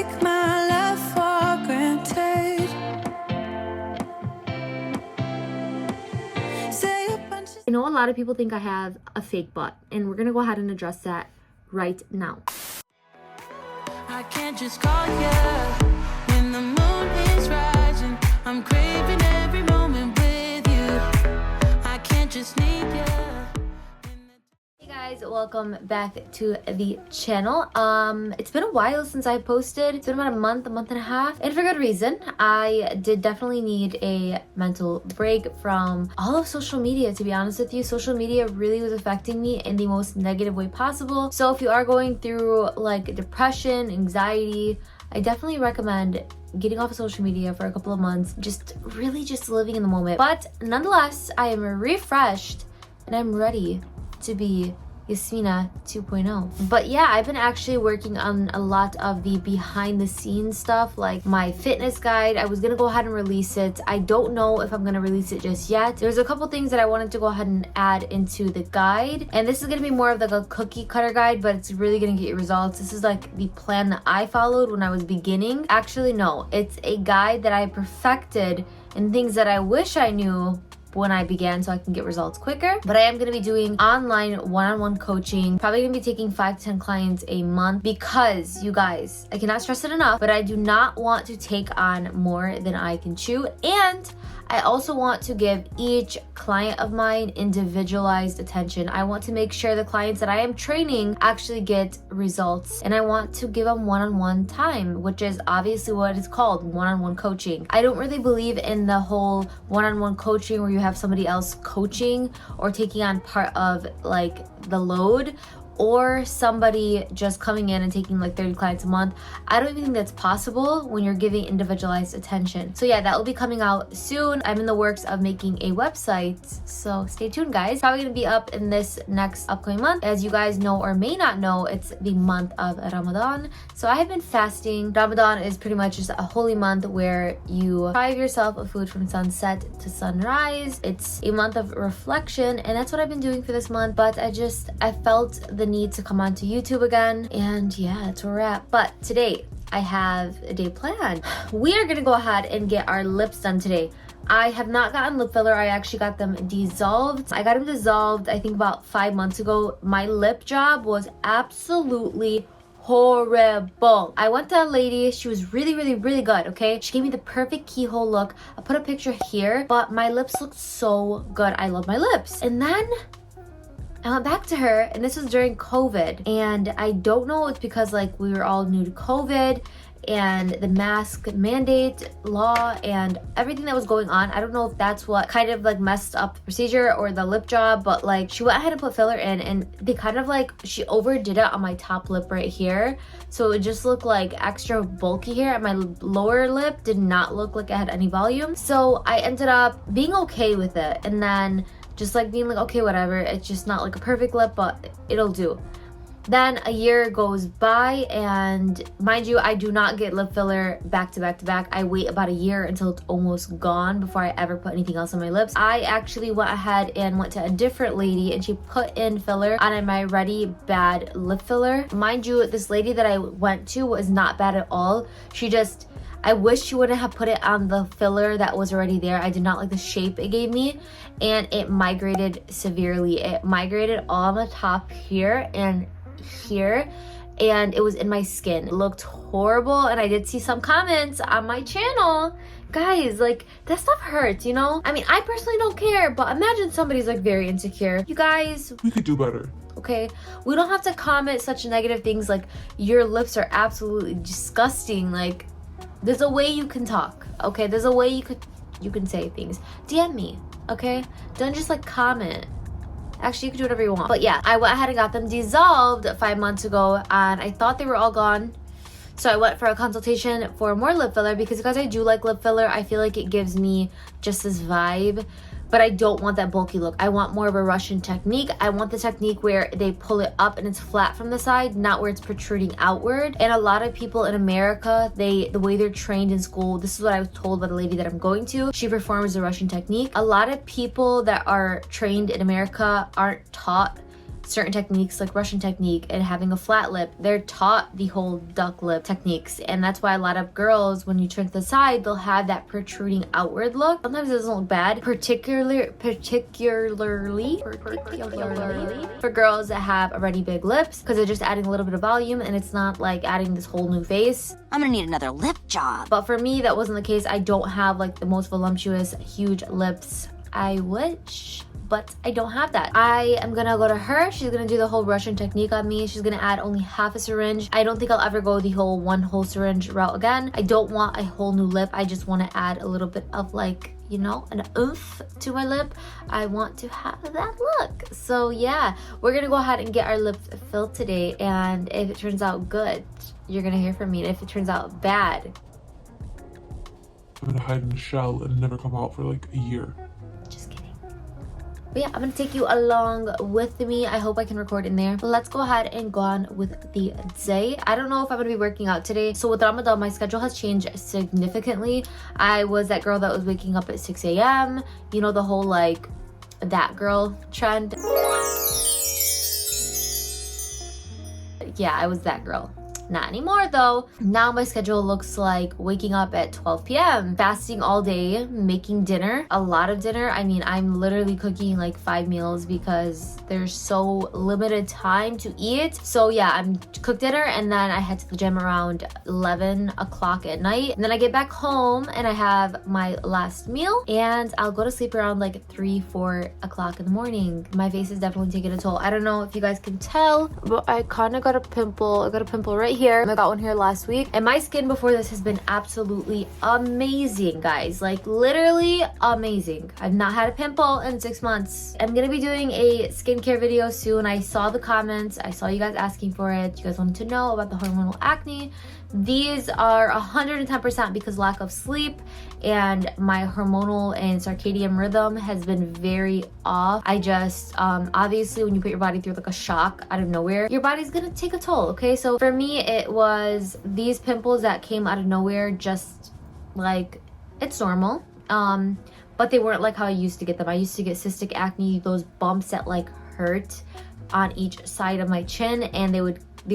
take my love for granted. Say a bunch of I know a lot of people think I have a fake butt, and we're gonna go ahead and address that right now. I can't just call you when the moon is rising. I'm craving every moment with you. I can't just need you. Hey guys, welcome back to the channel. It's been a while since I posted. It's been about a month and a half, and for good reason. I did definitely need a mental break from all of social media, to be honest with you. Social media really was affecting me in the most negative way possible. So if you are going through like depression, anxiety, I definitely recommend getting off of social media for a couple of months, just really just living in the moment. But nonetheless, I am refreshed and I'm ready to be Yasmina 2.0. But yeah, I've been actually working on a lot of the behind the scenes stuff, like my fitness guide. I was gonna go ahead and release it. I don't know if I'm gonna release it just yet. There's a couple things that I wanted to go ahead and add into the guide, and this is gonna be more of like a cookie cutter guide, but it's really gonna get you results. This is like the plan that I followed when I was beginning. Actually, no, it's a guide that I perfected and things that I wish I knew when I began so I can get results quicker. But I am gonna be doing online one-on-one coaching, probably gonna be taking 5 to 10 clients a month, because you guys, I cannot stress it enough, but I do not want to take on more than I can chew. And I also want to give each client of mine individualized attention. I want to make sure the clients that I am training actually get results, and I want to give them one-on-one time, which is obviously what it's called, one-on-one coaching. I don't really believe in the whole one-on-one coaching where you have somebody else coaching or taking on part of like the load, or somebody just coming in and taking like 30 clients a month. I don't even think that's possible when you're giving individualized attention. So yeah, that will be coming out soon. I'm in the works of making a website, so stay tuned guys. Probably gonna be up in this next upcoming month. As you guys know or may not know, it's the month of Ramadan. So I have been fasting. Ramadan is pretty much just a holy month where you deprive yourself of food from sunset to sunrise. It's a month of reflection, and that's what I've been doing for this month. But I felt the need to come onto YouTube again, and yeah, that's where we're at. But today I have a day planned. We are gonna go ahead and get our lips done today. I have not gotten lip filler. I actually got them dissolved. I got them dissolved I think about 5 months ago. My lip job was absolutely horrible. I went to a lady, she was really good, okay? She gave me the perfect keyhole look. I put a picture here, but my lips looked so good. I love my lips. And then I went back to her, and this was during COVID, and I don't know, it's because like we were all new to COVID and the mask mandate law and everything that was going on. I don't know if that's what kind of like messed up the procedure or the lip job, but like she went ahead and put filler in, and they kind of like, she overdid it on my top lip right here, so it just looked like extra bulky here, and my lower lip did not look like it had any volume. So I ended up being okay with it, and then just like being like, okay, whatever, it's just not like a perfect lip, but it'll do. Then a year goes by, and mind you, I do not get lip filler back to back to back. I wait about a year until it's almost gone before I ever put anything else on my lips. I actually went ahead and went to a different lady, and she put in filler on my already bad lip filler. Mind you, this lady that I went to was not bad at all. I wish she wouldn't have put it on the filler that was already there. I did not like the shape it gave me, and it migrated severely. It migrated all on the top here and here, and it was in my skin. It looked horrible, and I did see some comments on my channel. Guys, like, that stuff hurts, you know? I mean, I personally don't care, but imagine somebody's like very insecure. You guys, we could do better. Okay, we don't have to comment such negative things like your lips are absolutely disgusting. Like, there's a way you can talk, okay? There's a way you can say things. DM me, okay? Don't just like comment. Actually, you can do whatever you want. But yeah, I went ahead and got them dissolved 5 months ago, and I thought they were all gone. So I went for a consultation for more lip filler, because I do like lip filler. I feel like it gives me just this vibe. but I don't want that bulky look. I want more of a Russian technique. I want the technique where they pull it up and it's flat from the side, not where it's protruding outward. And a lot of people in America, the way they're trained in school, this is what I was told by the lady that I'm going to. She performs the Russian technique. A lot of people that are trained in America aren't taught certain techniques like Russian technique and having a flat lip. They're taught the whole duck lip techniques, and that's why a lot of girls, when you turn to the side, they'll have that protruding outward look. Sometimes it doesn't look bad, particularly for girls that have already big lips, because they're just adding a little bit of volume and it's not like adding this whole new face. I'm gonna need another lip job. But for me, that wasn't the case. I don't have like the most voluptuous, huge lips. I wish, but I don't have that. I am gonna go to her. She's gonna do the whole Russian technique on me. She's gonna add only half a syringe. I don't think I'll ever go the whole one whole syringe route again. I don't want a whole new lip. I just want to add a little bit of like, you know, an oomph to my lip. I want to have that look. So yeah, we're gonna go ahead and get our lips filled today, and if it turns out good, you're gonna hear from me, and if it turns out bad, I'm gonna hide in the shell and never come out for like a year. just kidding. But yeah, I'm gonna take you along with me. I hope I can record in there. But let's go ahead and go on with the day. I don't know if I'm gonna be working out today. So with Ramadan, my schedule has changed significantly. I was that girl that was waking up at 6 a.m. You know, the whole like that girl trend. Yeah, I was that girl. Not anymore though. Now my schedule looks like waking up at 12 p.m., fasting all day, making dinner, a lot of dinner. I mean, I'm literally cooking like 5 meals because there's so limited time to eat. So yeah, I'm cook dinner and then I head to the gym around 11 o'clock at night. And then I get back home and I have my last meal and I'll go to sleep around like 3-4 o'clock in the morning. My face is definitely taking a toll. I don't know if you guys can tell, but I kind of got a pimple. I got a pimple right here. I got one here last week, and my skin before this has been absolutely amazing, guys. Like literally amazing. I've not had a pimple in 6 months. I'm gonna be doing a skincare video soon. I saw the comments. I saw you guys asking for it. You guys wanted to know about the hormonal acne. These are 110% because lack of sleep, and my hormonal and circadian rhythm has been very off. I just obviously when you put your body through like a shock out of nowhere, your body's gonna take a toll. Okay, so for me it was these pimples that came out of nowhere. Just like, it's normal, but they weren't like how I used to get them. I used to get cystic acne, those bumps that like hurt on each side of my chin, and they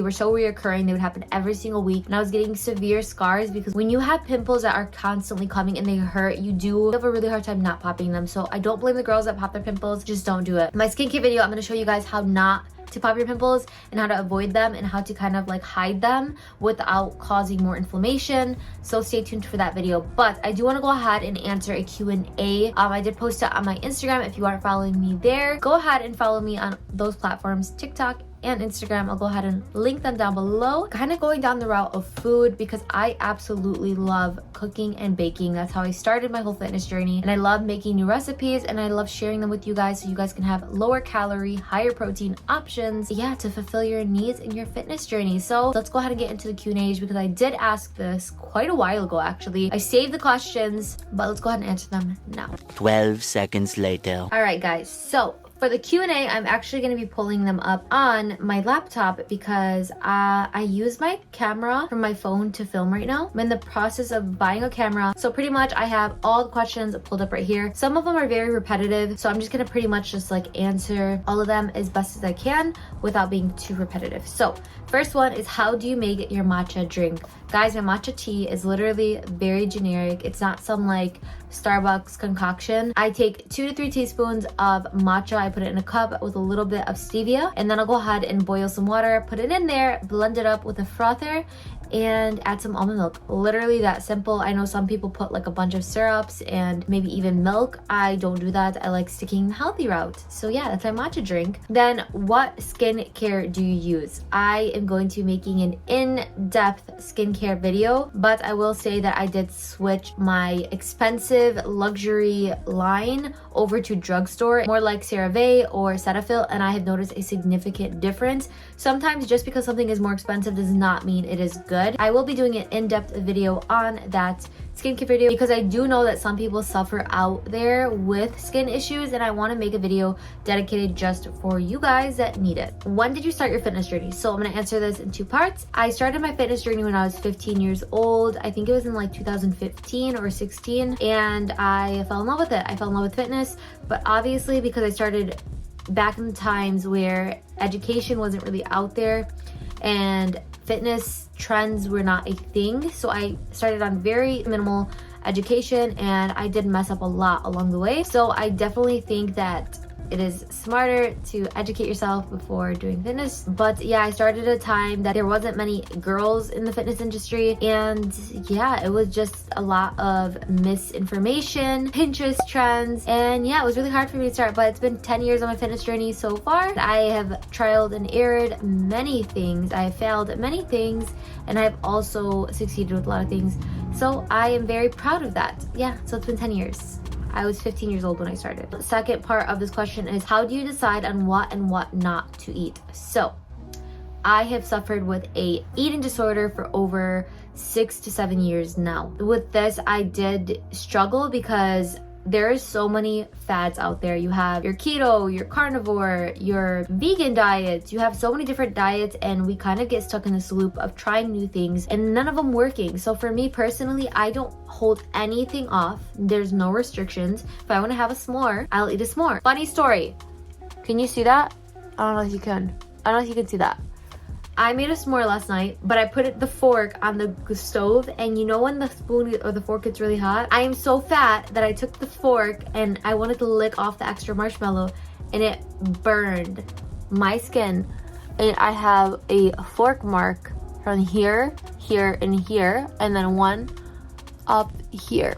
were so reoccurring. They would happen every single week, and I was getting severe scars because when you have pimples that are constantly coming and they hurt, you do have a really hard time not popping them. So I don't blame the girls that pop their pimples. Just don't do it. My skincare video, I'm going to show you guys how not to pop your pimples and how to avoid them and how to kind of like hide them without causing more inflammation. So stay tuned for that video. But I do want to go ahead and answer a Q&A. I did post it on my Instagram. If you aren't following me there, go ahead and follow me on those platforms, TikTok and Instagram. I'll go ahead and link them down below. Kind of going down the route of food because I absolutely love cooking and baking. That's how I started my whole fitness journey, and I love making new recipes and I love sharing them with you guys so you guys can have lower calorie, higher protein options, yeah, to fulfill your needs in your fitness journey. So let's go ahead and get into the Q&As because I did ask this quite a while ago actually. I saved the questions, but let's go ahead and answer them now. 12 seconds later. All right guys, so for the Q&A, I'm actually going to be pulling them up on my laptop because I use my camera from my phone to film right now. I'm in the process of buying a camera. So pretty much I have all the questions pulled up right here. Some of them are very repetitive, so I'm just going to pretty much just like answer all of them as best as I can without being too repetitive. So first one is, how do you make your matcha drink? Guys, my matcha tea is literally very generic. It's not some like Starbucks concoction. I take 2 to 3 teaspoons of matcha. I put it in a cup with a little bit of stevia, and then I'll go ahead and boil some water, put it in there, blend it up with a frother, and add some almond milk. Literally that simple. I know some people put like a bunch of syrups and maybe even milk. I don't do that. I like sticking the healthy route. So yeah, that's my matcha drink. Then what skincare do you use? I am going to be making an in-depth skincare video, but I will say that I did switch my expensive luxury line over to drugstore, more like CeraVe or Cetaphil, and I have noticed a significant difference. Sometimes just because something is more expensive does not mean it is good. I will be doing an in-depth video on that skincare video because I do know that some people suffer out there with skin issues, and I want to make a video dedicated just for you guys that need it. When did you start your fitness journey? So I'm going to answer this in 2 parts. I started my fitness journey when I was 15 years old. I think it was in like 2015 or 16, and I fell in love with it. I fell in love with fitness, but obviously because I started back in the times where education wasn't really out there and fitness trends were not a thing. So I started on very minimal education and I did mess up a lot along the way. So I definitely think that it is smarter to educate yourself before doing fitness. But yeah, I started at a time that there wasn't many girls in the fitness industry, and yeah, it was just a lot of misinformation, Pinterest trends, and yeah, it was really hard for me to start. But it's been 10 years on my fitness journey so far. I have trialed and errored many things, I have failed at many things, and I've also succeeded with a lot of things. So I am very proud of that. Yeah, so it's been 10 years. I was 15 years old when I started. The second part of this question is, how do you decide on what and what not to eat? So I have suffered with a eating disorder for over 6 to 7 years now. With this, I did struggle because there's so many fads out there. You have your keto, your carnivore, your vegan diets. You have so many different diets, and we kind of get stuck in this loop of trying new things and none of them working. So for me personally, I don't hold anything off. There's no restrictions. If I want to have a s'more, I'll eat a s'more. Funny story. Can you see that? I don't know if you can. I don't know if you can see that. I made a s'more last night, but I put the fork on the stove, and you know when the spoon or the fork gets really hot? I am so fat that I took the fork and I wanted to lick off the extra marshmallow, and it burned my skin. And I have a fork mark from here, here, and here, and then one up here.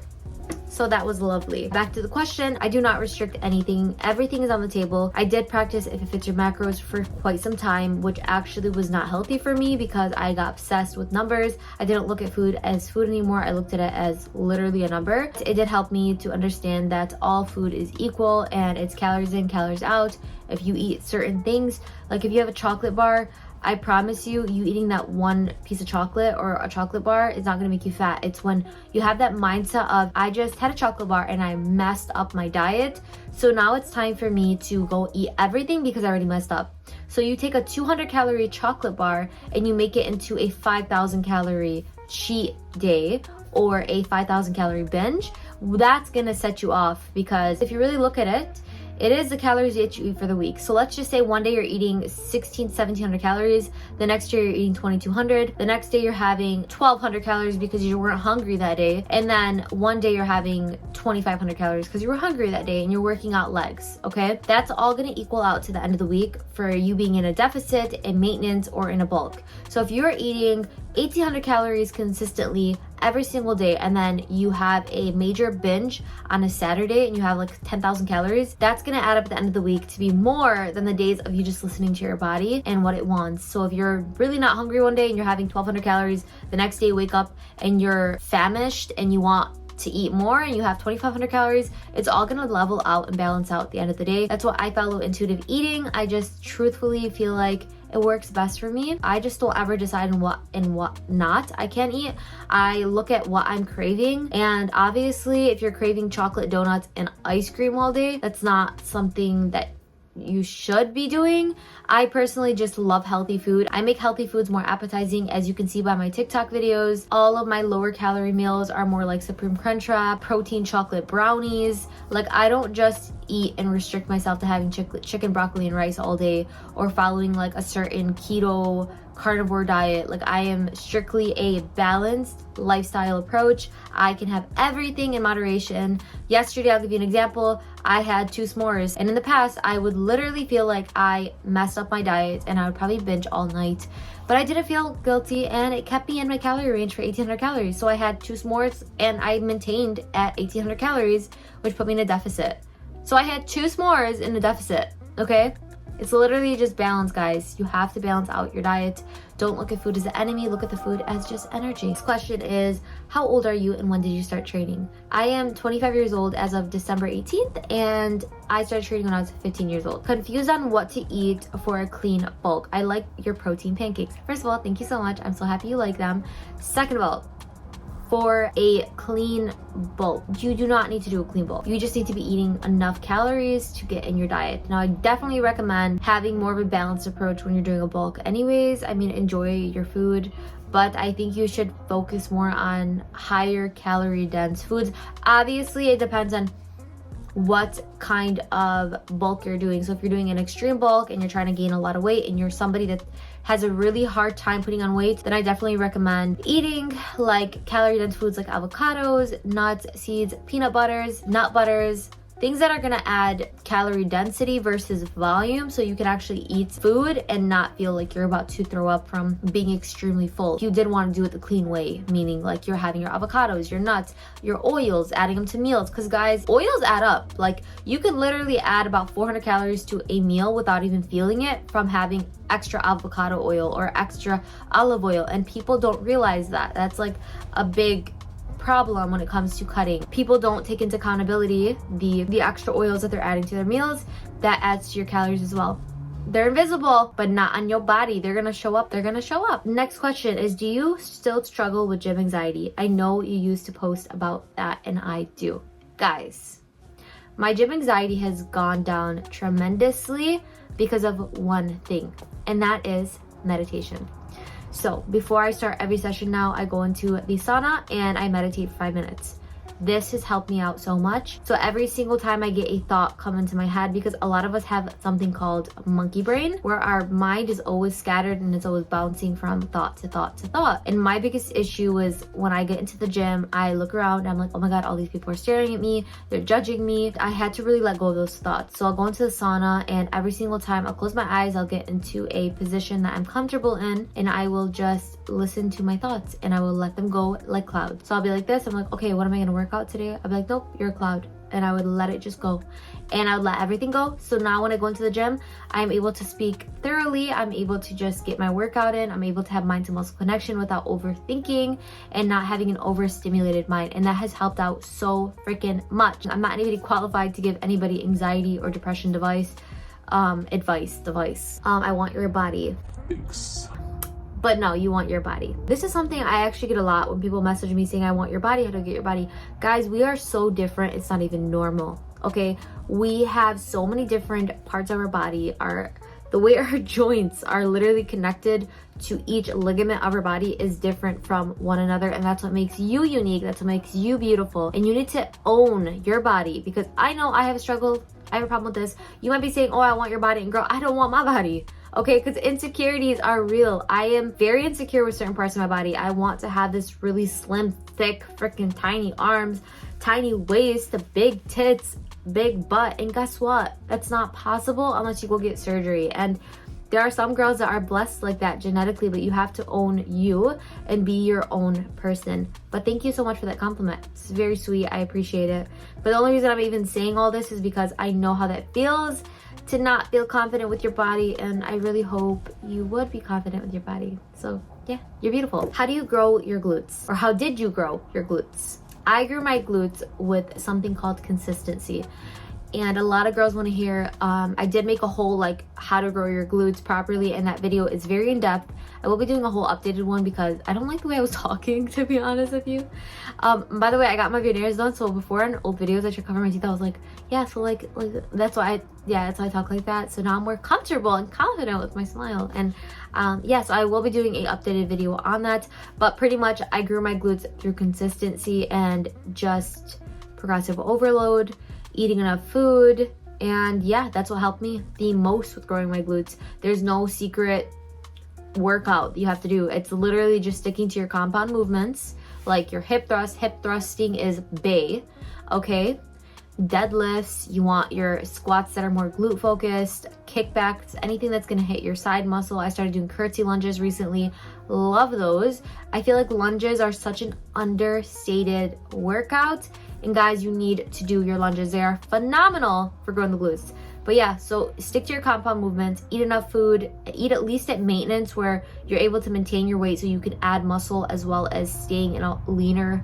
So that was lovely. Back to the question, I do not restrict anything. Everything is on the table. I did practice if it fits your macros for quite some time, which actually was not healthy for me because I got obsessed with numbers. I didn't look at food as food anymore. I looked at it as literally a number. It did help me to understand that all food is equal and it's calories in, calories out. If you eat certain things, like if you have a chocolate bar, I promise you eating that one piece of chocolate or a chocolate bar is not gonna make you fat. It's when you have that mindset of, I just had a chocolate bar and I messed up my diet. So now it's time for me to go eat everything because I already messed up. So you take a 200 calorie chocolate bar and you make it into a 5,000 calorie cheat day or a 5,000 calorie binge. That's gonna set you off, because if you really look at it, it is the calories that you eat for the week. So let's just say one day you're eating 1700 calories, the next day you're eating 2200, the next day you're having 1200 calories because you weren't hungry that day, and then one day you're having 2500 calories because you were hungry that day and you're working out legs, okay? That's all gonna equal out to the end of the week for you being in a deficit, in maintenance, or in a bulk. So if you're eating 1800 calories consistently every single day, and then you have a major binge on a Saturday and you have like 10,000 calories, that's gonna add up at the end of the week to be more than the days of you just listening to your body and what it wants. So if you're really not hungry one day and you're having 1200 calories, the next day you wake up and you're famished and you want to eat more and you have 2500 calories, it's all gonna level out and balance out at the end of the day. That's why I follow intuitive eating. I just truthfully feel like it works best for me. I just don't ever decide on what and what not I can eat. I look at what I'm craving, and obviously if you're craving chocolate donuts and ice cream all day, that's not something that you should be doing. I personally just love healthy food. I make healthy foods more appetizing, as you can see by my TikTok videos. All of my lower calorie meals are more like Supreme Crunch Wrap, protein chocolate brownies. Like, I don't just eat and restrict myself to having chicken, broccoli, and rice all day, or following like a certain keto carnivore diet. Like, I am strictly a balanced lifestyle approach. I can have everything in moderation. Yesterday, I'll give you an example. I had 2 s'mores, and in the past, I would literally feel like I messed up my diet and I would probably binge all night. But I didn't feel guilty, and it kept me in my calorie range for 1800 calories. So I had 2 s'mores and I maintained at 1800 calories, which put me in a deficit. So I had 2 s'mores in a deficit, okay? It's literally just balance, guys. You have to balance out your diet. Don't look at food as an enemy. Look at the food as just energy. This question is, how old are you and when did you start training? I am 25 years old as of December 18th, and I started training when I was 15 years old. Confused on what to eat for a clean bulk. I like your protein pancakes. First of all, thank you so much. I'm so happy you like them. Second of all, for a clean bulk, you do not need to do a clean bulk. You just need to be eating enough calories to get in your diet. Now, I definitely recommend having more of a balanced approach when you're doing a bulk anyways. I mean, enjoy your food, but I think you should focus more on higher calorie dense foods. Obviously, it depends on what kind of bulk you're doing. So if you're doing an extreme bulk and you're trying to gain a lot of weight and you're somebody that has a really hard time putting on weight, then I definitely recommend eating like calorie dense foods like avocados, nuts, seeds, peanut butters, nut butters, things that are gonna add calorie density versus volume, so you can actually eat food and not feel like you're about to throw up from being extremely full. If you did want to do it the clean way, meaning like you're having your avocados, your nuts, your oils, adding them to meals, because guys, oils add up. Like you could literally add about 400 calories to a meal without even feeling it from having extra avocado oil or extra olive oil, and people don't realize that. That's like a big problem when it comes to cutting. People don't take into accountability the extra oils that they're adding to their meals. That adds to your calories as well. They're invisible, but not on your body. They're gonna show up. They're gonna show up. Next question is, do you still struggle with gym anxiety? I know you used to post about that, and I do. Guys, my gym anxiety has gone down tremendously because of one thing, and that is meditation. So before I start every session now, I go into the sauna and I meditate for 5 minutes. This has helped me out so much. So every single time I get a thought come into my head, because a lot of us have something called monkey brain, where our mind is always scattered and it's always bouncing from thought to thought to thought. And my biggest issue is when I get into the gym, I look around and I'm like, oh my God, all these people are staring at me. They're judging me. I had to really let go of those thoughts. So I'll go into the sauna, and every single time I'll close my eyes, I'll get into a position that I'm comfortable in, and I will just listen to my thoughts and I will let them go like clouds. So I'll be like this. I'm like, okay, what am I gonna work out today? I'll be like, nope, you're a cloud. And I would let it just go. And I would let everything go. So now when I go into the gym, I'm able to speak thoroughly. I'm able to just get my workout in. I'm able to have mind to muscle connection without overthinking and not having an overstimulated mind. And that has helped out so freaking much. I'm not anybody qualified to give anybody anxiety or depression advice. I want your body. Thanks. But no, you want your body. This is something I actually get a lot when people message me saying, I want your body, how to get your body. Guys, we are so different, it's not even normal, okay? We have so many different parts of our body. The way our joints are literally connected to each ligament of our body is different from one another, and that's what makes you unique. That's what makes you beautiful. And you need to own your body, because I know I have a struggle. I have a problem with this. You might be saying, oh, I want your body, and girl, I don't want my body. Okay, because insecurities are real. I am very insecure with certain parts of my body. I want to have this really slim, thick, freaking tiny arms, tiny waist, big tits, big butt. And guess what? That's not possible unless you go get surgery. And there are some girls that are blessed like that genetically, but you have to own you and be your own person. But thank you so much for that compliment. It's very sweet. I appreciate it. But the only reason I'm even saying all this is because I know how that feels to not feel confident with your body, and I really hope you would be confident with your body. So yeah, you're beautiful. How do you grow your glutes? Or how did you grow your glutes? I grew my glutes with something called consistency. And a lot of girls want to hear, I did make a whole like how to grow your glutes properly, and that video is very in depth. I will be doing a whole updated one because I don't like the way I was talking, to be honest with you. By the way, I got my veneers done, so before in old videos I should cover my teeth. I was like, yeah, so like that's why I talk like that. So now I'm more comfortable and confident with my smile. And so I will be doing an updated video on that. But pretty much I grew my glutes through consistency and just progressive overload, eating enough food, and yeah, that's what helped me the most with growing my glutes. There's no secret workout you have to do. It's literally just sticking to your compound movements, like your hip thrusting is bae, okay? Deadlifts, you want your squats that are more glute focused, kickbacks, anything that's gonna hit your side muscle. I started doing curtsy lunges recently. Love those. I feel like lunges are such an understated workout. And guys, you need to do your lunges. They are phenomenal for growing the glutes. But yeah, so stick to your compound movements, eat enough food, eat at least at maintenance where you're able to maintain your weight so you can add muscle as well as staying in a leaner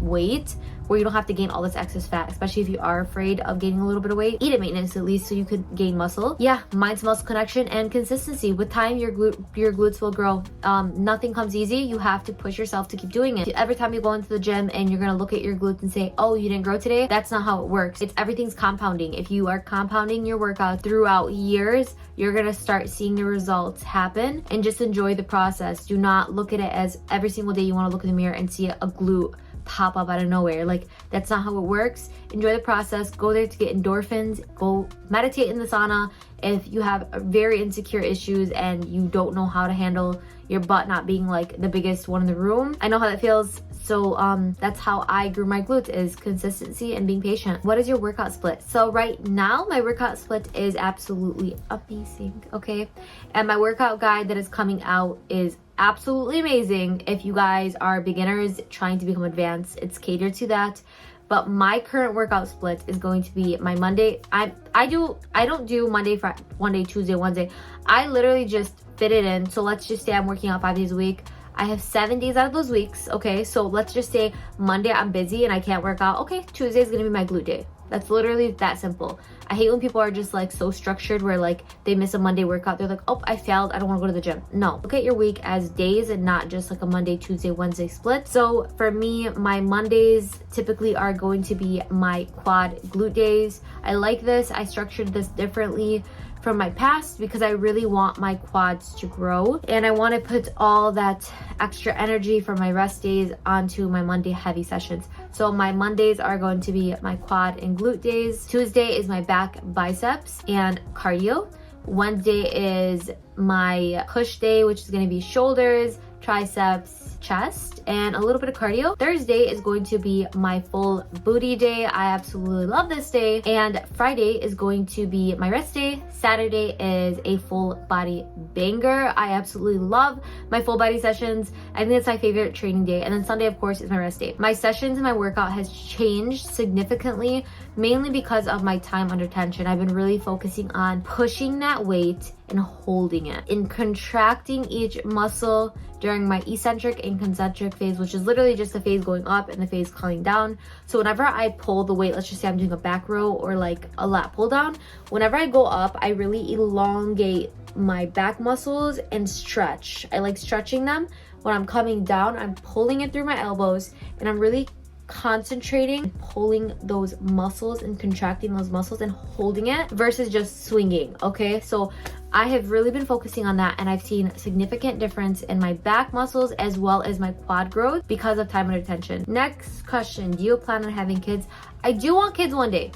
weight where you don't have to gain all this excess fat, especially if you are afraid of gaining a little bit of weight. Eat at maintenance at least so you could gain muscle. Yeah, mind to muscle connection and consistency. With time, your glutes will grow. Nothing comes easy. You have to push yourself to keep doing it. Every time you go into the gym and you're gonna look at your glutes and say, oh, you didn't grow today, that's not how it works. Everything's compounding. If you are compounding your workout throughout years, you're gonna start seeing the results happen, and just enjoy the process. Do not look at it as every single day you wanna look in the mirror and see a glute pop up out of nowhere. Like, that's not how it works. Enjoy the process. Go there to get endorphins. Go meditate in the sauna. If you have very insecure issues and you don't know how to handle your butt not being like the biggest one in the room, I know how that feels. So that's how I grew my glutes, is consistency and being patient. What is your workout split? So right now my workout split is absolutely amazing, okay? And my workout guide that is coming out is absolutely amazing. If you guys are beginners trying to become advanced, it's catered to that. But my current workout split is going to be my Monday. I don't do Monday, Tuesday, Wednesday. I literally just fit it in. So let's just say I'm working out 5 days a week. I have 7 days out of those weeks, okay? So let's just say Monday I'm busy and I can't work out. Okay, Tuesday is gonna be my glute day. That's literally that simple. I hate when people are just like so structured where like they miss a Monday workout. They're like, oh, I failed, I don't wanna go to the gym. No, look at your week as days and not just like a Monday, Tuesday, Wednesday split. So for me, my Mondays typically are going to be my quad glute days. I like this. I structured this differently from my past because I really want my quads to grow, and I want to put all that extra energy from my rest days onto my Monday heavy sessions. So my Mondays are going to be my quad and glute days. Tuesday is my back, biceps, and cardio. Wednesday is my push day, which is going to be shoulders, triceps, chest, and a little bit of cardio. Thursday is going to be my full booty day. I absolutely love this day. And Friday is going to be my rest day. Saturday is a full body banger. I absolutely love my full body sessions. I think it's my favorite training day. And then Sunday, of course, is my rest day. My sessions and my workout has changed significantly, mainly because of my time under tension. I've been really focusing on pushing that weight and holding it, in contracting each muscle during my eccentric and concentric phase, which is literally just the phase going up and the phase coming down. So whenever I pull the weight, let's just say I'm doing a back row or like a lat pull down, whenever I go up, I really elongate my back muscles and stretch. I like stretching them. When I'm coming down, I'm pulling it through my elbows, and I'm really concentrating, pulling those muscles and contracting those muscles and holding it versus just swinging, okay? So I have really been focusing on that, and I've seen significant difference in my back muscles as well as my quad growth because of time under tension. Next question, do you plan on having kids? I do want kids one day,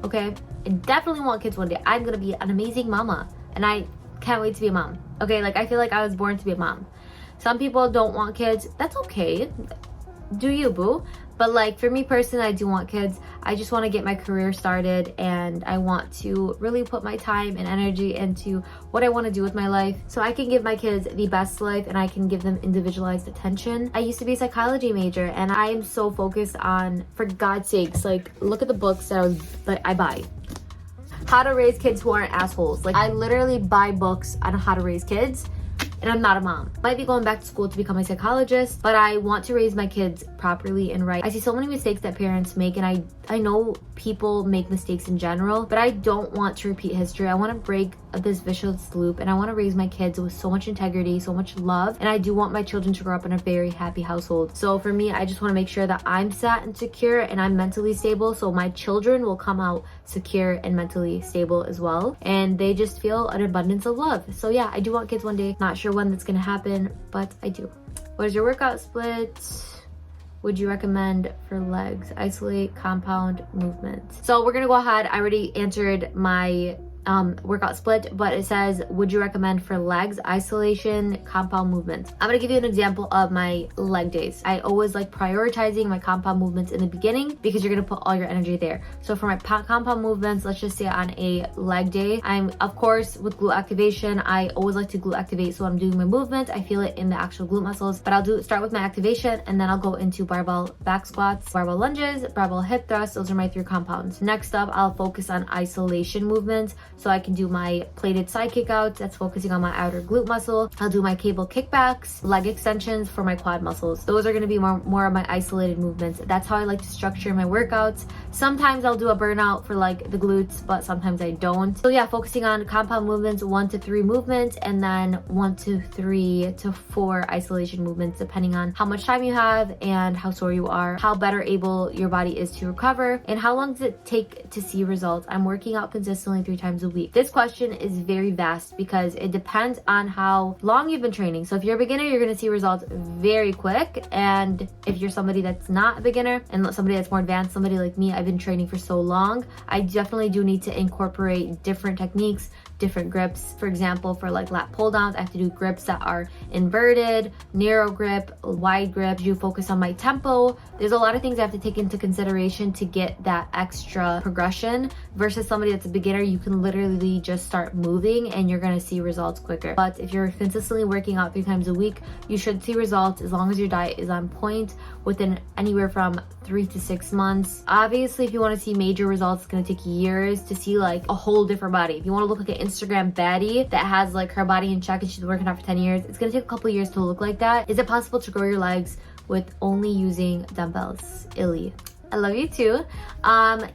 okay? I definitely want kids one day. I'm gonna be an amazing mama, and I can't wait to be a mom, okay? Like, I feel like I was born to be a mom. Some people don't want kids. That's okay. Do you, boo? But like, for me personally, I do want kids. I just want to get my career started, and I want to really put my time and energy into what I want to do with my life so I can give my kids the best life and I can give them individualized attention. I used to be a psychology major, and I am so focused on, for God's sakes, like, look at the books that I buy. How to raise kids who aren't assholes. Like, I literally buy books on how to raise kids, and I'm not a mom. Might be going back to school to become a psychologist, but I want to raise my kids properly and right. I see so many mistakes that parents make, and I know people make mistakes in general, but I don't want to repeat history. I want to break this vicious loop, and I want to raise my kids with so much integrity, so much love, and I do want my children to grow up in a very happy household. So for me, I just want to make sure that I'm set and secure and I'm mentally stable, so my children will come out secure and mentally stable as well, and they just feel an abundance of love. So yeah, I do want kids one day. Not sure when that's gonna happen, but I do. What is your workout split? Would you recommend for legs? Isolate, compound, movement. So we're gonna go ahead. I already answered my workout split, but it says, would you recommend for legs, isolation, compound movements? I'm gonna give you an example of my leg days. I always like prioritizing my compound movements in the beginning because you're gonna put all your energy there. So for my compound movements, let's just say on a leg day, I'm, of course, with glute activation, I always like to glute activate. So I'm doing my movement, I feel it in the actual glute muscles, but I'll start with my activation, and then I'll go into barbell back squats, barbell lunges, barbell hip thrusts. Those are my 3 compounds. Next up, I'll focus on isolation movements. So I can do my plated side kick outs, that's focusing on my outer glute muscle. I'll do my cable kickbacks, leg extensions for my quad muscles. Those are gonna be more of my isolated movements. That's how I like to structure my workouts. Sometimes I'll do a burnout for like the glutes, but sometimes I don't. So yeah, focusing on compound movements, 1 to 3 movements, and then 1 to 3 to 4 isolation movements, depending on how much time you have and how sore you are, how better able your body is to recover, and how long does it take to see results. I'm working out consistently 3 times times a week? This question is very vast because it depends on how long you've been training. So if you're a beginner, you're going to see results very quick. And if you're somebody that's not a beginner and somebody that's more advanced, somebody like me, I've been training for so long, I definitely do need to incorporate different techniques, different grips. For example, for like lat pull downs, I have to do grips that are inverted, narrow grip, wide grip. You focus on my tempo. There's a lot of things I have to take into consideration to get that extra progression versus somebody that's a beginner. You can literally just start moving and you're going to see results quicker. But if you're consistently working out 3 times a week, you should see results as long as your diet is on point within anywhere from 3 to 6 months. Obviously, if you want to see major results, it's going to take years to see like a whole different body. If you want to look like an Instagram baddie that has like her body in check and she's been working out for 10 years, it's going to take a couple years to look like that. Is it possible to grow your legs with only using dumbbells? Illy, I love you too.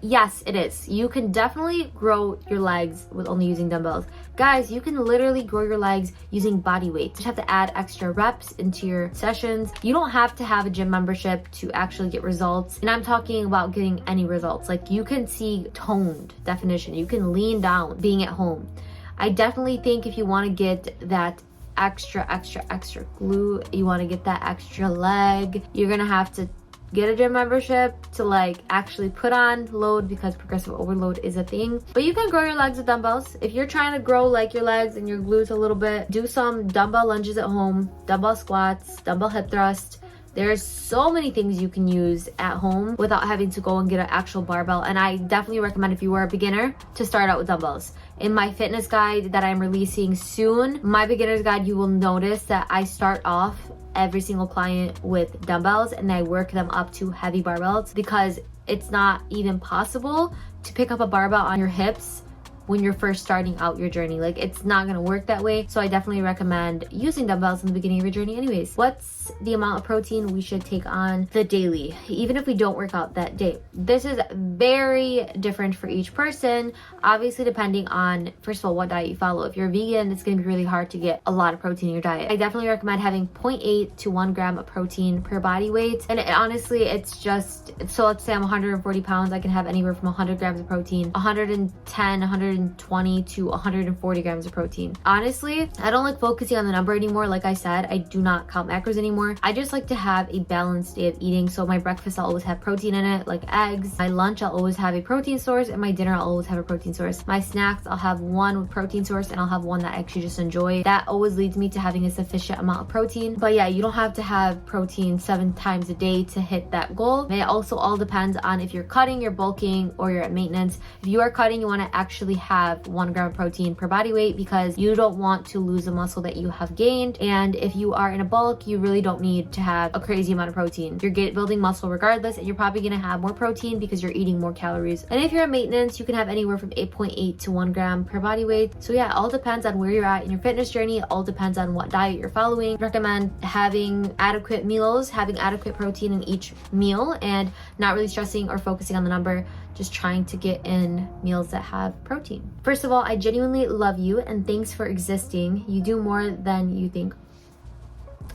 Yes, it is. You can definitely grow your legs with only using dumbbells. Guys, you can literally grow your legs using body weight. You just have to add extra reps into your sessions. You don't have to have a gym membership to actually get results. And I'm talking about getting any results. Like you can see toned definition. You can lean down being at home. I definitely think if you want to get that extra glute, you want to get that extra leg, you're gonna have to get a gym membership to like actually put on load because progressive overload is a thing. But you can grow your legs with dumbbells. If you're trying to grow like your legs and your glutes a little bit, do some dumbbell lunges at home, dumbbell squats, dumbbell hip thrust. There's so many things you can use at home without having to go and get an actual barbell. And I definitely recommend, if you are a beginner, to start out with dumbbells. In my fitness guide that I'm releasing soon, my beginner's guide, you will notice that I start off every single client with dumbbells and I work them up to heavy barbells because it's not even possible to pick up a barbell on your hips when you're first starting out your journey. Like it's not gonna work that way. So I definitely recommend using dumbbells in the beginning of your journey anyways. What's the amount of protein we should take on the daily, even if we don't work out that day? This is very different for each person, obviously depending on, first of all, what diet you follow. If you're a vegan, it's gonna be really hard to get a lot of protein in your diet. I definitely recommend having 0.8 to 1 gram of protein per body weight. And honestly, it's just, so let's say I'm 140 pounds, I can have anywhere from 100 grams of protein, 110, 120 to 140 grams of protein. Honestly, I don't like focusing on the number anymore. Like I said, I do not count macros anymore. I just like to have a balanced day of eating. So my breakfast, I'll always have protein in it, like eggs. My lunch, I'll always have a protein source, and my dinner, I'll always have a protein source. My snacks, I'll have one with protein source, and I'll have one that I actually just enjoy. That always leads me to having a sufficient amount of protein. But yeah, you don't have to have protein 7 times a day to hit that goal. It also all depends on if you're cutting, you're bulking, or you're at maintenance. If you are cutting, you want to actually have 1 gram of protein per body weight because you don't want to lose the muscle that you have gained. And if you are in a bulk, you really don't need to have a crazy amount of protein. You're building muscle regardless, and you're probably going to have more protein because you're eating more calories. And if you're at maintenance, you can have anywhere from 8.8 to 1 gram per body weight. So yeah, it all depends on where you're at in your fitness journey. It all depends on what diet you're following. I recommend having adequate meals, having adequate protein in each meal, and not really stressing or focusing on the number, just trying to get in meals that have protein. First of all, I genuinely love you and thanks for existing. You do more than you think.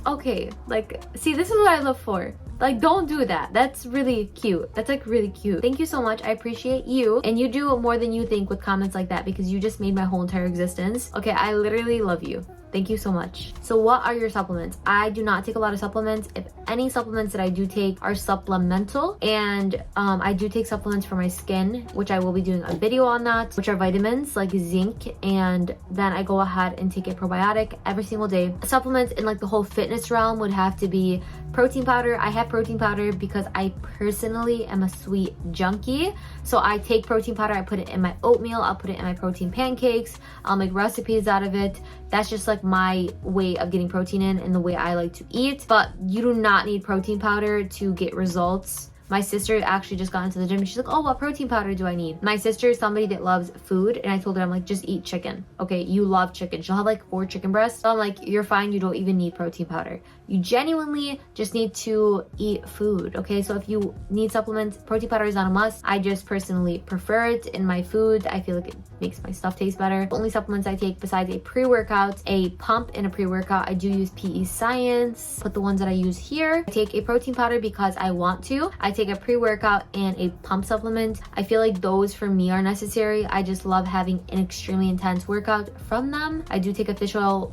Okay, like, see, this is what I live for. Like, don't do that. That's really cute. That's like really cute. Thank you so much. I appreciate you. And you do more than you think with comments like that because you just made my whole entire existence. Okay, I literally love you. Thank you so much. So what are your supplements? I do not take a lot of supplements. If any supplements that I do take are supplemental, and I do take supplements for my skin, which I will be doing a video on that, which are vitamins like zinc, and then I go ahead and take a probiotic every single day. Supplements in like the whole fitness realm would have to be protein powder. I have protein powder because I personally am a sweet junkie. So I take protein powder, I put it in my oatmeal, I'll put it in my protein pancakes, I'll make recipes out of it. That's just like my way of getting protein in and the way I like to eat. But you do not need protein powder to get results. My sister actually just got into the gym and she's like, oh, what protein powder do I need? My sister is somebody that loves food, and I told her, I'm like, just eat chicken. Okay, you love chicken. She'll have like 4 chicken breasts. So I'm like, you're fine. You don't even need protein powder. You genuinely just need to eat food, okay? So if you need supplements, protein powder is not a must. I just personally prefer it in my food. I feel like it makes my stuff taste better. The only supplements I take besides a pre-workout, a pump, and a pre-workout, I do use PE Science, but the ones that I use here, I take a protein powder because I want to. I take take a pre-workout and a pump supplement. I feel like those for me are necessary. I just love having an extremely intense workout from them. I do take a fish oil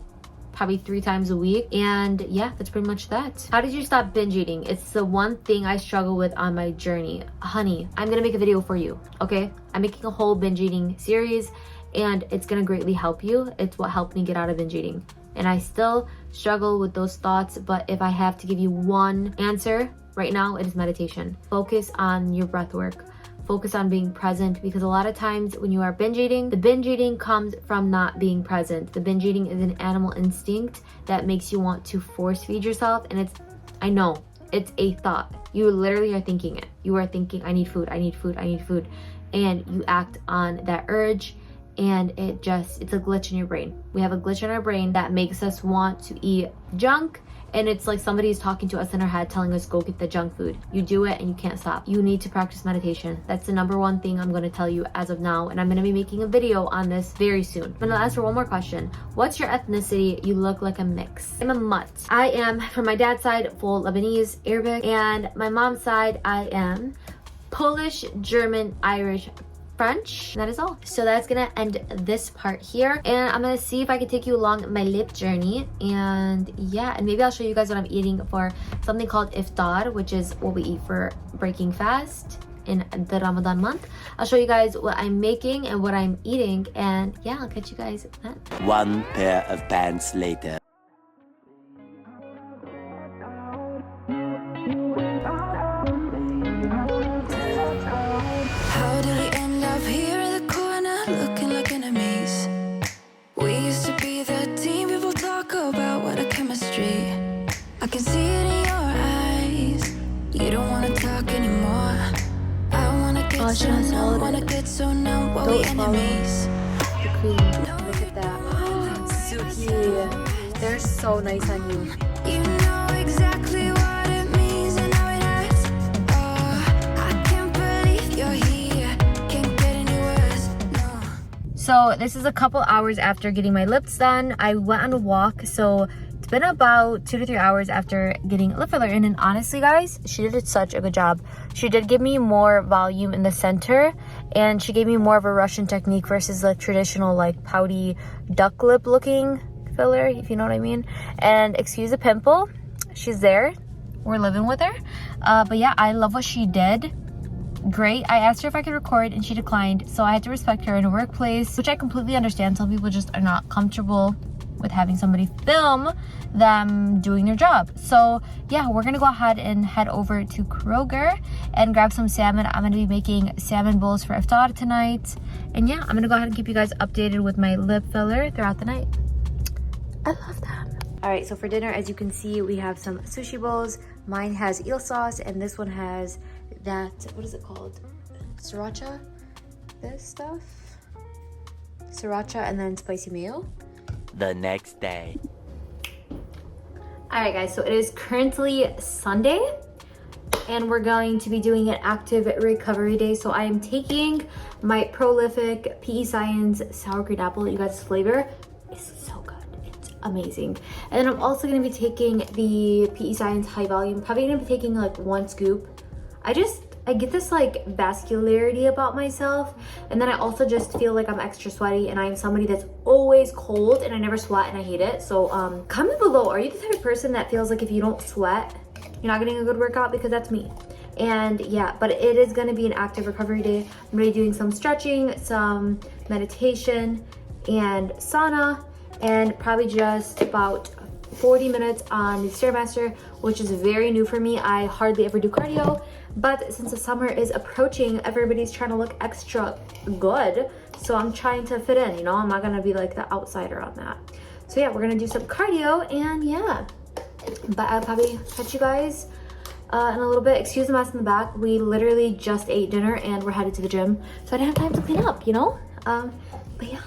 probably 3 times a week, and yeah, that's pretty much that. How did you stop binge eating? It's the one thing I struggle with on my journey. Honey, I'm gonna make a video for you, okay? I'm making a whole binge eating series, and it's gonna greatly help you. It's what helped me get out of binge eating. And I still struggle with those thoughts, but if I have to give you one answer right now, it is meditation. Focus on your breath work. Focus on being present, because a lot of times when you are binge eating, the binge eating comes from not being present. The binge eating is an animal instinct that makes you want to force feed yourself, and I know, it's a thought. You literally are thinking it. You are thinking, I need food, I need food, I need food. And you act on that urge, and it's a glitch in your brain. We have a glitch in our brain that makes us want to eat junk, and it's like somebody's talking to us in our head telling us go get the junk food. You do it and you can't stop. You need to practice meditation. That's the #1 thing I'm going to tell you as of now, and I'm going to be making a video on this very soon. I'm going to ask for one more question. What's your ethnicity? You look like a mix. I'm a mutt. I am, from my dad's side, full Lebanese, Arabic, and my mom's side, I am Polish, German, Irish, French. That is all. So that's gonna end this part here, and I'm gonna see if I can take you along my lip journey, and yeah, and maybe I'll show you guys what I'm eating for something called iftar, which is what we eat for breaking fast in the Ramadan month. I'll show you guys what I'm making and what I'm eating, and yeah, I'll catch you guys then. 1 pair of pants later. How did we end up here in the corner, looking like enemies? We used to be the team people talk about, what a chemistry. I can see it in your eyes. You don't wanna talk anymore. I wanna get so numb, wanna get so numb. What we enemies? The cream. Look at that. Oh, Suki. They're so nice on you. You know exactly what it means and how it hurts. Oh, I can't believe you're here. Can't get any worse. No. So this is a couple hours after getting my lips done. I went on a walk, so it's been about 2 to 3 hours after getting lip filler in, and honestly guys, she did such a good job. She did give me more volume in the center, and she gave me more of a Russian technique versus the traditional like pouty duck lip looking filler, if you know what I mean. And excuse the pimple, she's there, we're living with her, but yeah, I love what she did. Great. I asked her if I could record and she declined, so I had to respect her in a workplace, which I completely understand. Some people just are not comfortable with having somebody film them doing their job. So yeah, we're gonna go ahead and head over to Kroger and grab some salmon. I'm gonna be making salmon bowls for iftar tonight, and yeah, I'm gonna go ahead and keep you guys updated with my lip filler throughout the night. I love them. All right, so for dinner, as you can see, we have some sushi bowls. Mine has eel sauce, and this one has that, what is it called? Sriracha? This stuff? Sriracha and then spicy mayo. The next day. All right, guys, so it is currently Sunday, and we're going to be doing an active recovery day. So I am taking my Prolific PE Science sour cream apple. You guys, flavor is so good. It's amazing. And then I'm also going to be taking the PE Science high volume. Probably going to be taking like 1 scoop. I get this like vascularity about myself, and then I also just feel like I'm extra sweaty, and I'm somebody that's always cold and I never sweat, and I hate it. So comment below, are you the type of person that feels like if you don't sweat you're not getting a good workout? Because that's me. And yeah, but it is going to be an active recovery day. I'm going to be doing some stretching, some meditation, and sauna, and probably just about 40 minutes on the Stairmaster, which is very new for me. I hardly ever do cardio, but since the summer is approaching, everybody's trying to look extra good, so I'm trying to fit in, you know. I'm not gonna be like the outsider on that. So yeah, we're gonna do some cardio, and yeah, but I'll probably catch you guys in a little bit. Excuse the mess in the back. We literally just ate dinner and we're headed to the gym, so I didn't have time to clean up, you know. But yeah,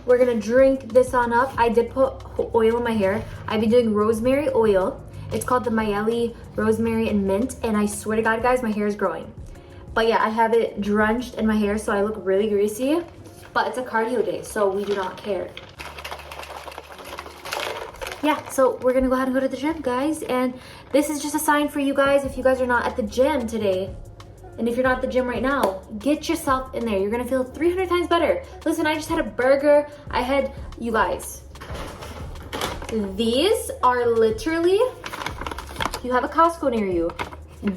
we're gonna drink this on up. I did put oil in my hair. I've been doing rosemary oil. It's called the Miele Rosemary and Mint, and I swear to God, guys, my hair is growing. But yeah, I have it drenched in my hair, so I look really greasy, but it's a cardio day, so we do not care. yeah, so we're gonna go ahead and go to the gym, guys. And this is just a sign for you guys if you guys are not at the gym today. And if you're not at the gym right now, get yourself in there. You're gonna feel 300 times better. Listen, I just had a burger. You guys, these are literally, you have a Costco near you,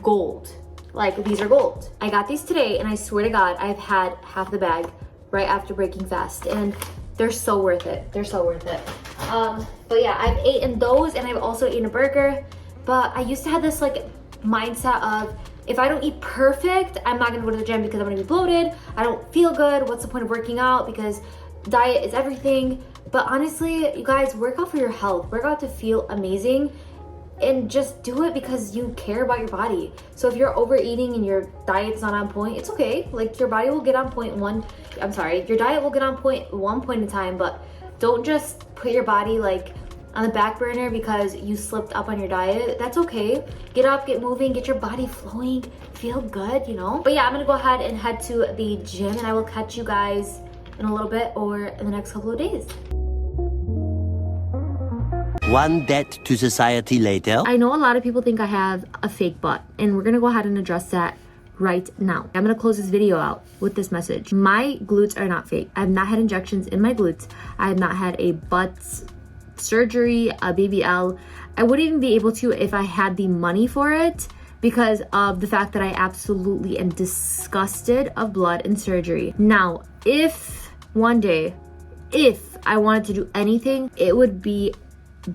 gold. Like, these are gold. I got these today, and I swear to God, I've had half the bag right after breaking fast, and they're so worth it. They're so worth it. But yeah, I've eaten those, and I've also eaten a burger. But I used to have this like mindset of, if I don't eat perfect, I'm not gonna go to the gym because I'm gonna be bloated. I don't feel good. What's the point of working out? Because diet is everything. But honestly, you guys, work out for your health. Work out to feel amazing. And just do it because you care about your body. So if you're overeating and your diet's not on point, it's okay. Like, your body will get on point your diet will get on point one point in time, but don't just put your body like on the back burner because you slipped up on your diet. That's okay. Get up, get moving, get your body flowing, feel good, you know? But yeah, I'm gonna go ahead and head to the gym, and I will catch you guys in a little bit or in the next couple of days. One debt to society later. I know a lot of people think I have a fake butt, and we're gonna go ahead and address that right now. I'm gonna close this video out with this message. My glutes are not fake. I have not had injections in my glutes. I have not had a butt surgery, a BBL. I wouldn't even be able to if I had the money for it, because of the fact that I absolutely am disgusted of blood and surgery. Now, if one day, if I wanted to do anything, it would be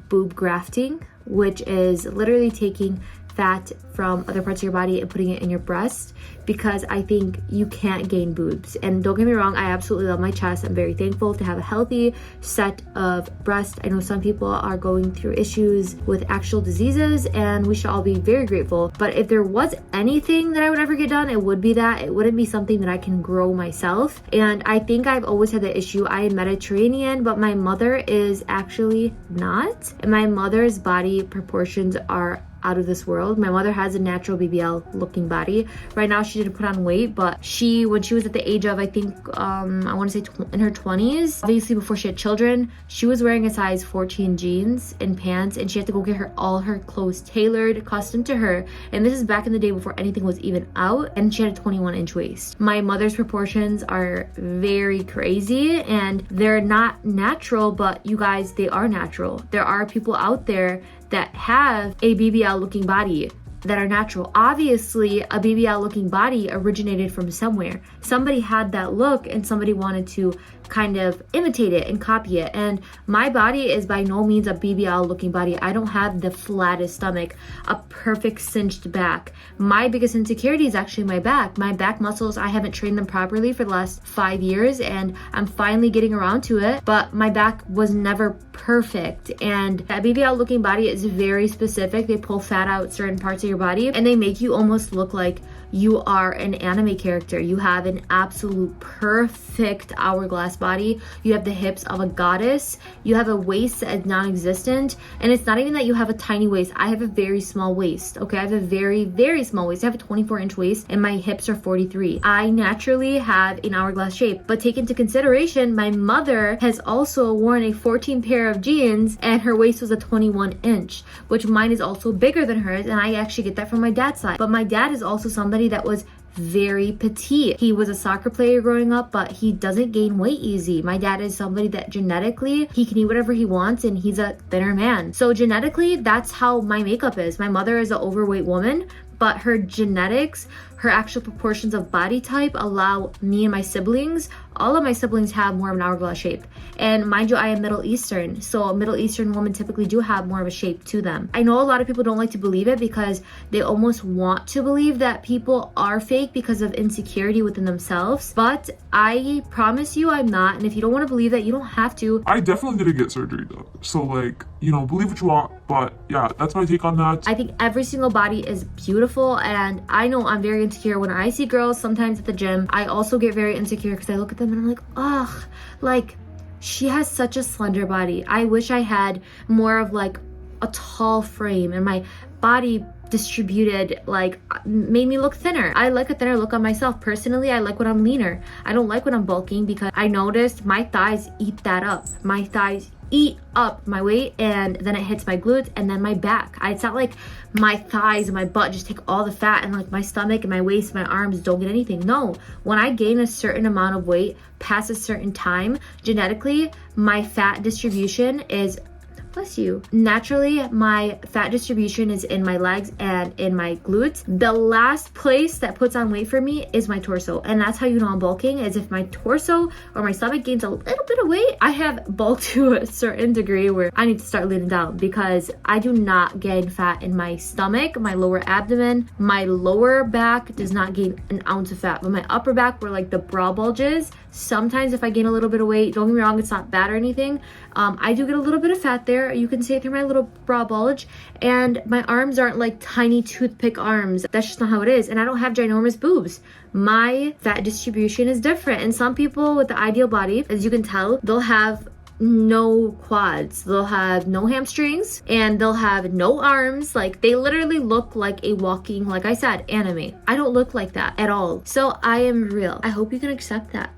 boob grafting, which is literally taking fat from other parts of your body and putting it in your breast, because I think you can't gain boobs. And don't get me wrong, I absolutely love my chest. I'm very thankful to have a healthy set of breasts. I know some people are going through issues with actual diseases, and we should all be very grateful. But if there was anything that I would ever get done, it would be that. It wouldn't be something that I can grow myself. And I think I've always had the issue. I am Mediterranean, but my mother is actually not. And my mother's body proportions are out of this world. My mother has a natural BBL looking body. Right now she didn't put on weight, but when she was at the age of, I think, I want to say in her 20s, obviously before she had children, she was wearing a size 14 jeans and pants, and she had to go get all her clothes tailored, custom to her. And this is back in the day before anything was even out, and she had a 21-inch waist. My mother's proportions are very crazy, and they're not natural, but you guys, they are natural. There are people out there that have a BBL looking body that are natural. Obviously, a BBL looking body originated from somewhere. Somebody had that look and somebody wanted to kind of imitate it and copy it. And my body is by no means a BBL looking body. I don't have the flattest stomach, a perfect cinched back. My biggest insecurity is actually my back. My back muscles, I haven't trained them properly for the last 5 years, and I'm finally getting around to it, but my back was never perfect. And that BBL looking body is very specific. They pull fat out certain parts of your body, and they make you almost look like you are an anime character. You have an absolute perfect hourglass body. You have the hips of a goddess. You have a waist that is non-existent. And it's not even that you have a tiny waist. I have a very small waist, okay? I have a very, very small waist. I have a 24-inch waist, and my hips are 43. I naturally have an hourglass shape. But take into consideration, my mother has also worn a 14 pair of jeans, and her waist was a 21-inch, which mine is also bigger than hers, and I actually get that from my dad's side. But my dad is also somebody that was very petite. He was a soccer player growing up, but he doesn't gain weight easy. My dad is somebody that genetically, he can eat whatever he wants, and he's a thinner man. So genetically, that's how my makeup is. My mother is an overweight woman, but her genetics, her actual proportions of body type allow me and my siblings, all of my siblings have more of an hourglass shape. And mind you, I am Middle Eastern, so Middle Eastern women typically do have more of a shape to them. I know a lot of people don't like to believe it because they almost want to believe that people are fake because of insecurity within themselves, but I promise you I'm not. And if you don't want to believe that, you don't have to. I definitely didn't get surgery though. So like, you know, believe what you want, but yeah, that's my take on that. I think every single body is beautiful, and I know I'm very insecure when I see girls sometimes at the gym. I also get very insecure because I look at them and I'm like, ugh, like she has such a slender body. I wish I had more of like a tall frame, and my body distributed like made me look thinner. I like a thinner look on myself. Personally, I like when I'm leaner. I don't like when I'm bulking because I noticed my thighs eat that up. My thighs eat up my weight, and then it hits my glutes and then my back. It's not like my thighs and my butt just take all the fat, and like my stomach and my waist and my arms don't get anything. No, when I gain a certain amount of weight past a certain time, genetically, my fat distribution is, bless you, naturally my fat distribution is in my legs and in my glutes. The last place that puts on weight for me is my torso, and that's how you know I'm bulking, is if my torso or my stomach gains a little bit of weight. I have bulked to a certain degree where I need to start leaning down, because I do not gain fat in my stomach, my lower abdomen. My lower back does not gain an ounce of fat, but my upper back, where like the bra bulge is, sometimes if I gain a little bit of weight, don't get me wrong, it's not bad or anything, I do get a little bit of fat there. You can see it through my little bra bulge, and my arms aren't like tiny toothpick arms. That's just not how it is, and I don't have ginormous boobs. My fat distribution is different, and some people with the ideal body, as you can tell, they'll have no quads, they'll have no hamstrings, and they'll have no arms. Like, they literally look like a walking, like I said, anime. I don't look like that at all, so I am real. I hope you can accept that.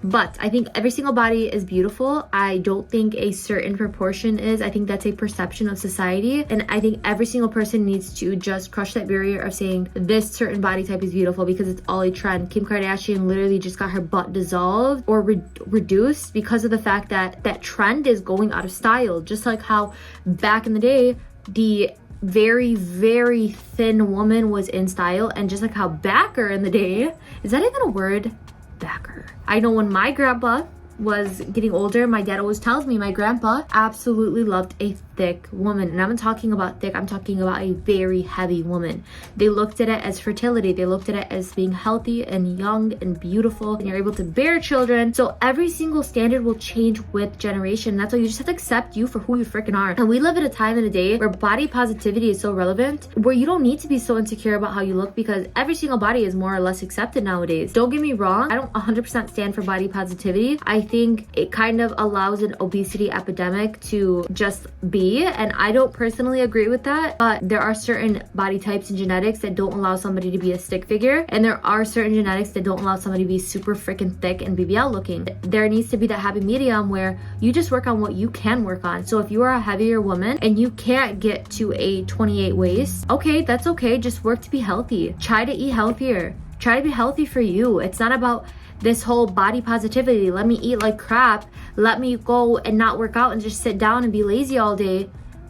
But I think every single body is beautiful. I don't think a certain proportion is. I think that's a perception of society. And I think every single person needs to just crush that barrier of saying this certain body type is beautiful, because it's all a trend. Kim Kardashian literally just got her butt dissolved or reduced because of the fact that that trend is going out of style. Just like how back in the day, the very, very thin woman was in style. And just like how backer in the day, is that even a word? Backer. I know when my grandpa was getting older, my dad always tells me my grandpa absolutely loved a thick woman. And I'm not talking about thick, I'm talking about a very heavy woman. They looked at it as fertility. They looked at it as being healthy and young and beautiful, and you're able to bear children. So every single standard will change with generation. That's why you just have to accept you for who you freaking are. And we live at a time in a day where body positivity is so relevant, where you don't need to be so insecure about how you look, because every single body is more or less accepted nowadays. Don't get me wrong, I don't 100% stand for body positivity. I think it kind of allows an obesity epidemic to just be, and I don't personally agree with that. But there are certain body types and genetics that don't allow somebody to be a stick figure, and there are certain genetics that don't allow somebody to be super freaking thick and BBL looking. There needs to be that happy medium where you just work on what you can work on. So if you are a heavier woman and you can't get to a 28 waist, okay, that's okay. Just work to be healthy. Try to eat healthier. Try to be healthy for you. It's not about this whole body positivity. Let me eat like crap. Let me go and not work out and just sit down and be lazy all day.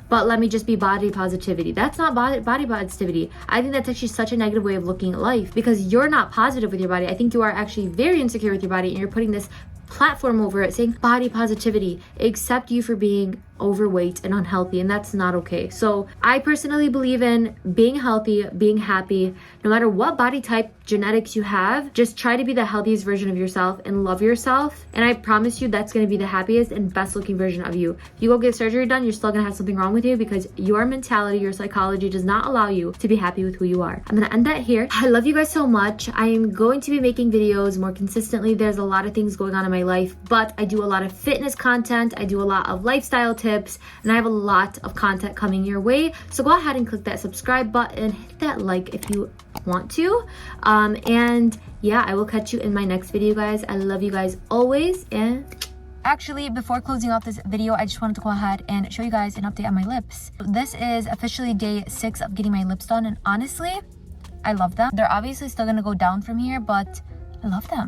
But let me just be body positivity. That's not body positivity. I think that's actually such a negative way of looking at life, because you're not positive with your body. I think you are actually very insecure with your body, and you're putting this platform over it saying body positivity, accept you for being overweight and unhealthy, and that's not okay. So I personally believe in being healthy, being happy, no matter what body type, genetics you have. Just try to be the healthiest version of yourself and love yourself, and I promise you that's going to be the happiest and best looking version of you. If you go get surgery done, you're still going to have something wrong with you, because your mentality, your psychology does not allow you to be happy with who you are. I'm going to end that here. I love you guys so much. I am going to be making videos more consistently. There's a lot of things going on in my life, but I do a lot of fitness content, I do a lot of lifestyle tips, and I have a lot of content coming your way. So go ahead and click that subscribe button, hit that like if you want to, and yeah, I will catch you in my next video, guys. I love you guys always. And actually, before closing out this video, I just wanted to go ahead and show you guys an update on my lips. This is officially day 6 of getting my lips done, and honestly, I love them. They're obviously still gonna go down from here, but I love them.